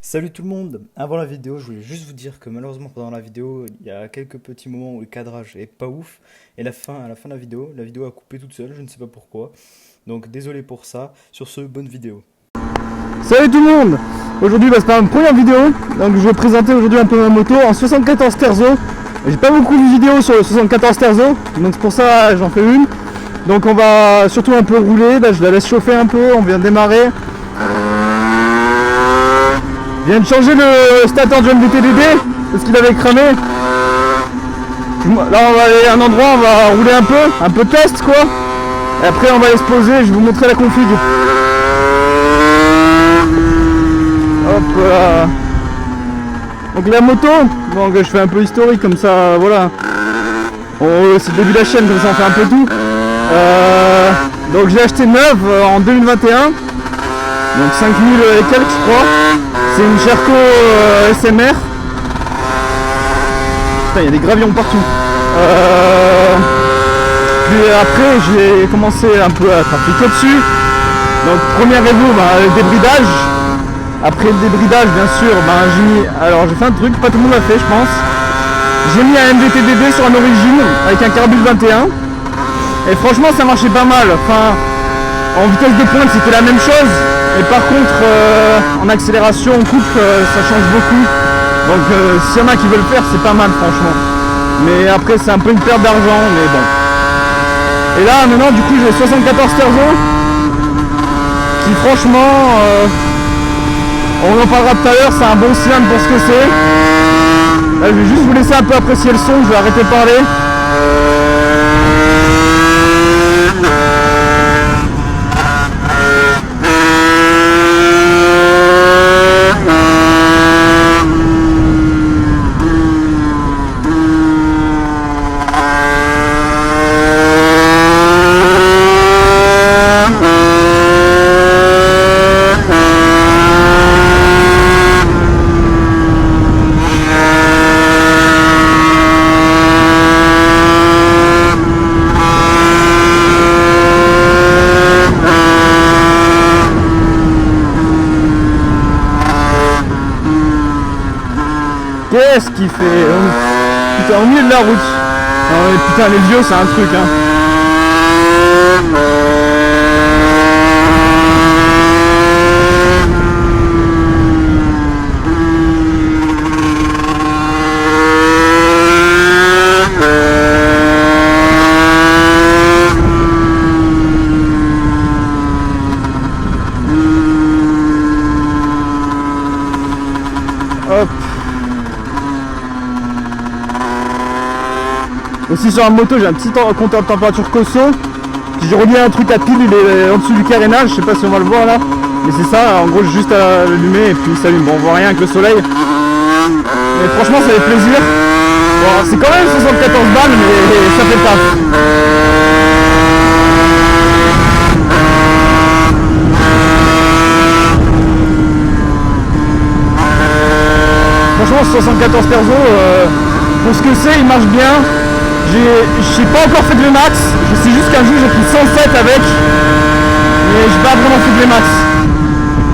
Salut tout le monde! Avant la vidéo, je voulais juste vous dire que malheureusement pendant la vidéo, il y a quelques petits moments où le cadrage est pas ouf et à la fin de la vidéo a coupé toute seule, je ne sais pas pourquoi. Donc désolé pour ça. Sur ce, bonne vidéo. Salut tout le monde. Aujourd'hui c'est ma première vidéo, donc je vais présenter aujourd'hui un peu ma moto en 74 Terzo. J'ai pas beaucoup de vidéos sur le 74 Terzo, donc c'est pour ça j'en fais une. Donc on va surtout un peu rouler, là, je la laisse chauffer un peu, on vient de démarrer. Je viens de changer le stateur du MDT-DD parce qu'il avait cramé. Là on va aller à un endroit, on va rouler un peu test quoi. Et après on va aller se poser, je vais vous montrer la config. Hop là. Donc la moto, donc je fais un peu historique comme ça, voilà. C'est le début de la chaîne, comme ça on fait un peu tout. Donc j'ai acheté neuve en 2021. Donc 5000 et quelques je crois. C'est une Sherco SMR. Putain, il y a des gravillons partout. Puis après j'ai commencé un peu à trafiquer dessus. Donc premier réseau, le débridage. Après le débridage bien sûr, j'ai fait un truc, pas tout le monde l'a fait je pense. J'ai mis un MDT-DD sur un origine avec un carbure 21. Et franchement ça marchait pas mal. Enfin, en vitesse de pointe c'était la même chose. Et par contre en accélération, en coupe, ça change beaucoup. Donc s'il y en a qui veulent le faire, c'est pas mal franchement. Mais après c'est un peu une perte d'argent, mais bon. Et là maintenant du coup j'ai 74 Terzo. Qui franchement... on en parlera tout à l'heure, c'est un bon cylindre pour ce que c'est. Là, je vais juste vous laisser un peu apprécier le son, je vais arrêter de parler. Qu'est-ce qu'il fait? Putain, au milieu de la route. Non mais putain, les vieux, c'est un truc, hein. Hop. Aussi sur la moto j'ai un petit compteur de température Cosso. J'ai relié un truc à pile, il est en dessous du carénage, je sais pas si on va le voir là. Mais c'est ça, en gros juste à l'allumer et puis il s'allume. Bon on voit rien avec le soleil. Mais franchement ça fait plaisir. Bon, c'est quand même 74 balles mais ça fait le taf. Franchement 74 Terzo, pour ce que c'est il marche bien. J'ai pas encore fait de max, je sais juste qu'un jour j'ai pris 107 avec, mais j'ai pas vraiment fait de max.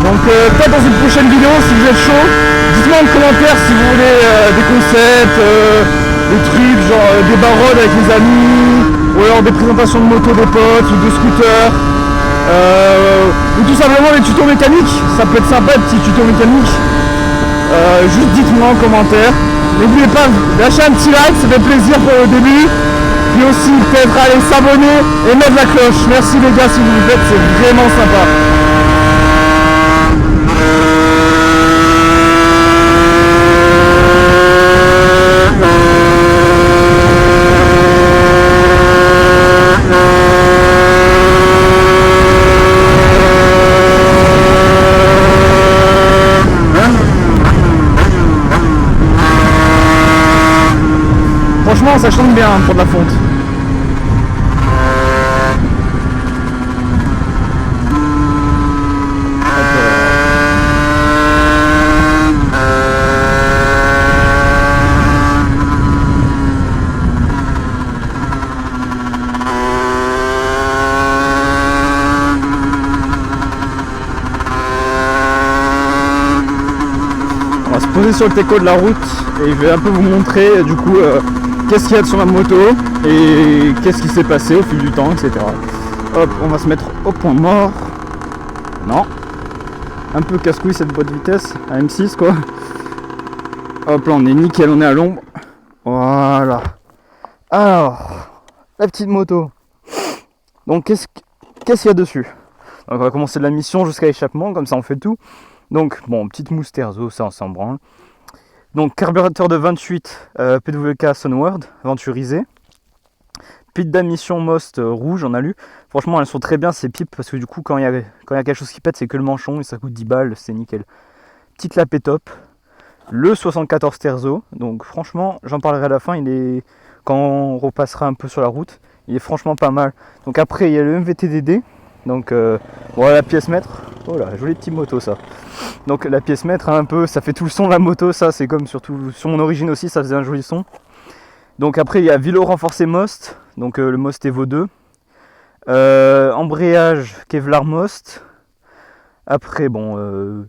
Donc peut-être dans une prochaine vidéo si vous êtes chaud, dites-moi en commentaire si vous voulez des concepts, des trucs genre des barodes avec les amis, ou alors des présentations de moto des potes ou de scooters, ou tout simplement des tutos mécaniques, ça peut être sympa des petits tutos mécaniques. Juste dites-moi en commentaire. N'oubliez pas de lâcher un petit like, ça fait plaisir pour le début. Puis aussi peut-être aller s'abonner et mettre la cloche. Merci les gars si vous le faites, c'est vraiment sympa. Franchement ça chante bien pour de la fonte. posé sur le teco de la route et je vais un peu vous montrer du coup qu'est-ce qu'il y a sur ma moto et qu'est-ce qui s'est passé au fil du temps, etc. Hop, on va se mettre au point mort. Non. Un peu casse-couille cette boîte de vitesse à M6 quoi. Hop là on est nickel, on est à l'ombre. Voilà. Alors, la petite moto. Donc qu'est-ce qu'il y a dessus? Donc on va commencer de la mission jusqu'à l'échappement, comme ça on fait tout. Donc bon, petite mousse Terzo, ça on s'en branle. Donc carburateur de 28 PWK Sunward, venturisé. Pipe d'émission Most rouge en alu. Franchement elles sont très bien ces pipes parce que du coup quand il y a quelque chose qui pète c'est que le manchon et ça coûte 10 balles, c'est nickel. Petite lapée top. Le 74 Terzo, donc franchement j'en parlerai à la fin, il est quand on repassera un peu sur la route, il est franchement pas mal. Donc après il y a le MVTDD, donc voilà la pièce maître. Oh là, jolie petite moto ça. Donc la pièce maître un peu, ça fait tout le son de la moto, ça c'est comme surtout sur mon origine aussi, ça faisait un joli son. Donc après il y a vélo renforcé Most, donc le Most Evo 2. Embrayage Kevlar Most. Après bon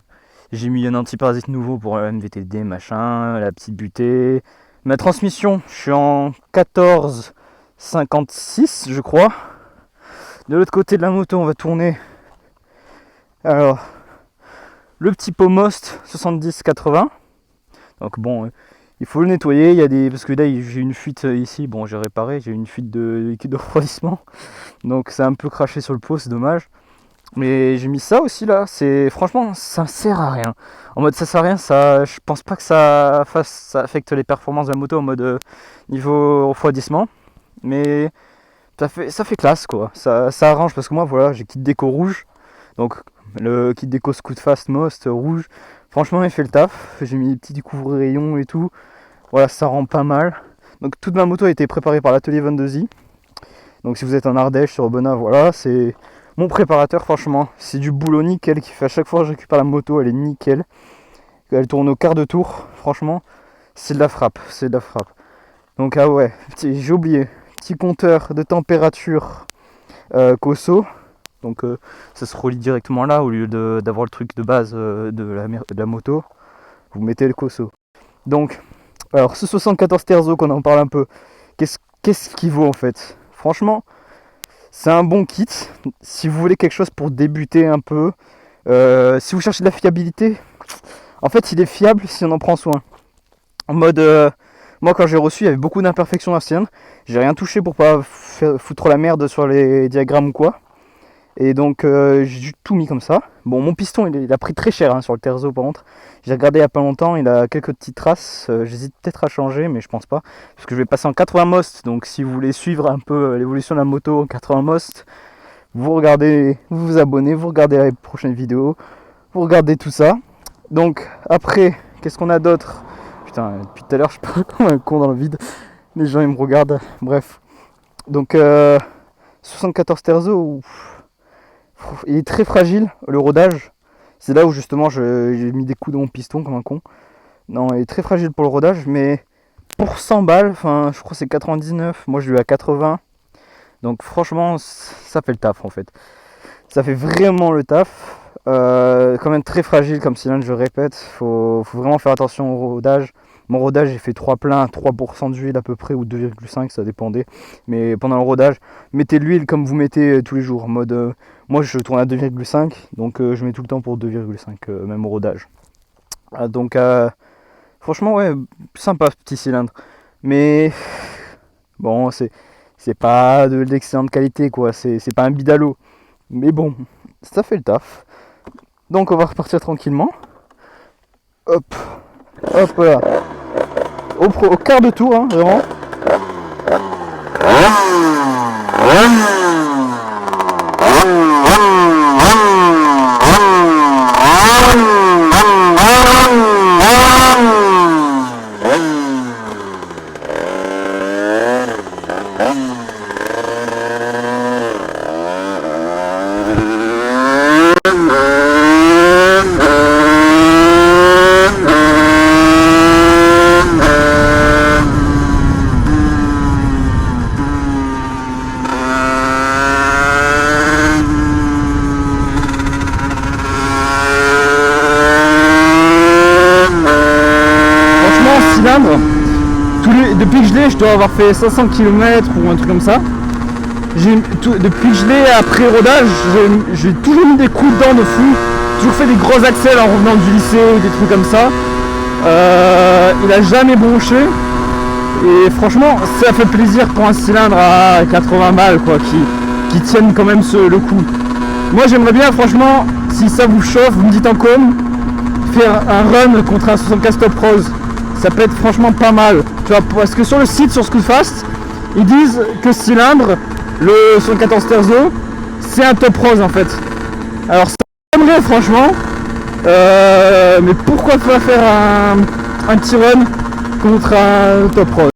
j'ai mis un antiparasite nouveau pour le MVTD machin, la petite butée. Ma transmission, je suis en 14,56 je crois. De l'autre côté de la moto on va tourner. Alors le petit pot Most 70-80. Donc bon, il faut le nettoyer. Il y a des parce que là j'ai une fuite ici. Bon, j'ai réparé. J'ai une fuite de liquide de refroidissement. Donc ça a un peu craché sur le pot, c'est dommage. Mais j'ai mis ça aussi là. C'est franchement, ça sert à rien. En mode ça sert à rien. Ça, je pense pas que ça affecte les performances de la moto en mode niveau refroidissement. Mais ça fait classe quoi. Ça arrange parce que moi voilà, j'ai kit déco rouge. Donc le kit déco Scoot Fast Most rouge, franchement il fait le taf. J'ai mis des petits couvre-rayons et tout. Voilà, ça rend pas mal. Donc toute ma moto a été préparée par l'atelier 22i. Donc si vous êtes en Ardèche sur Aubenas, voilà, c'est mon préparateur franchement. C'est du boulot nickel qui fait à chaque fois que je récupère la moto, elle est nickel. Elle tourne au quart de tour, franchement, c'est de la frappe, c'est de la frappe. Donc ah ouais, j'ai oublié, petit compteur de température Cosso. Donc ça se relie directement là au lieu d'avoir le truc de base de la moto. Vous mettez le Cosso. Donc, alors ce 74 Terzo qu'on en parle un peu, qu'est-ce qu'il vaut en fait? Franchement, c'est un bon kit. Si vous voulez quelque chose pour débuter un peu, si vous cherchez de la fiabilité, en fait il est fiable si on en prend soin. En mode, moi quand j'ai reçu il y avait beaucoup d'imperfections dans le cylindre. J'ai rien touché pour pas foutre la merde sur les diagrammes ou quoi. Et donc j'ai tout mis comme ça. Bon, mon piston il a pris très cher sur le Terzo par contre. J'ai regardé il y a pas longtemps, il a quelques petites traces. J'hésite peut-être à changer mais je pense pas. Parce que je vais passer en 80 Most. Donc si vous voulez suivre un peu l'évolution de la moto en 80 Most, vous regardez, vous vous abonnez, vous regardez les prochaines vidéos, vous regardez tout ça. Donc après, qu'est-ce qu'on a d'autre? Putain, depuis tout à l'heure je parle comme un con dans le vide. Les gens ils me regardent. Bref. Donc 74 Terzo, il est très fragile, le rodage. C'est là où justement j'ai mis des coups dans mon piston comme un con. Non, il est très fragile pour le rodage, mais pour 100 balles, enfin je crois que c'est 99, moi je lui ai à 80. Donc franchement, ça fait le taf en fait. Ça fait vraiment le taf. Quand même très fragile comme cylindre, je répète. Faut vraiment faire attention au rodage. Mon rodage, j'ai fait 3 pleins, 3% d'huile à peu près, ou 2,5, ça dépendait. Mais pendant le rodage, mettez de l'huile comme vous mettez tous les jours. En mode, moi je tourne à 2,5, donc je mets tout le temps pour 2,5, même au rodage. Donc franchement, ouais, sympa ce petit cylindre. Mais bon, c'est pas de l'excellente qualité, quoi. C'est pas un bidalo. Mais bon, ça fait le taf. Donc on va repartir tranquillement. Hop, hop là. Au quart de tour, hein, vraiment. cylindre, depuis que je l'ai, je dois avoir fait 500 km ou un truc comme ça. Depuis que je l'ai après rodage, j'ai toujours mis des coups dedans de fou, toujours fait des gros accels en revenant du lycée ou des trucs comme ça. Il a jamais bronché et franchement ça fait plaisir pour un cylindre à 80 balles quoi, qui tienne quand même le coup. Moi j'aimerais bien franchement, si ça vous chauffe, vous me dites en com, faire un run contre un 75 Top Rose. Ça peut être franchement pas mal. Tu vois, parce que sur le site, sur Scootfast, ils disent que ce cylindre, le 74 Terzo, c'est un Top Rose en fait. Alors ça m'aimerait franchement, mais pourquoi pas faire un petit run contre un Top Rose?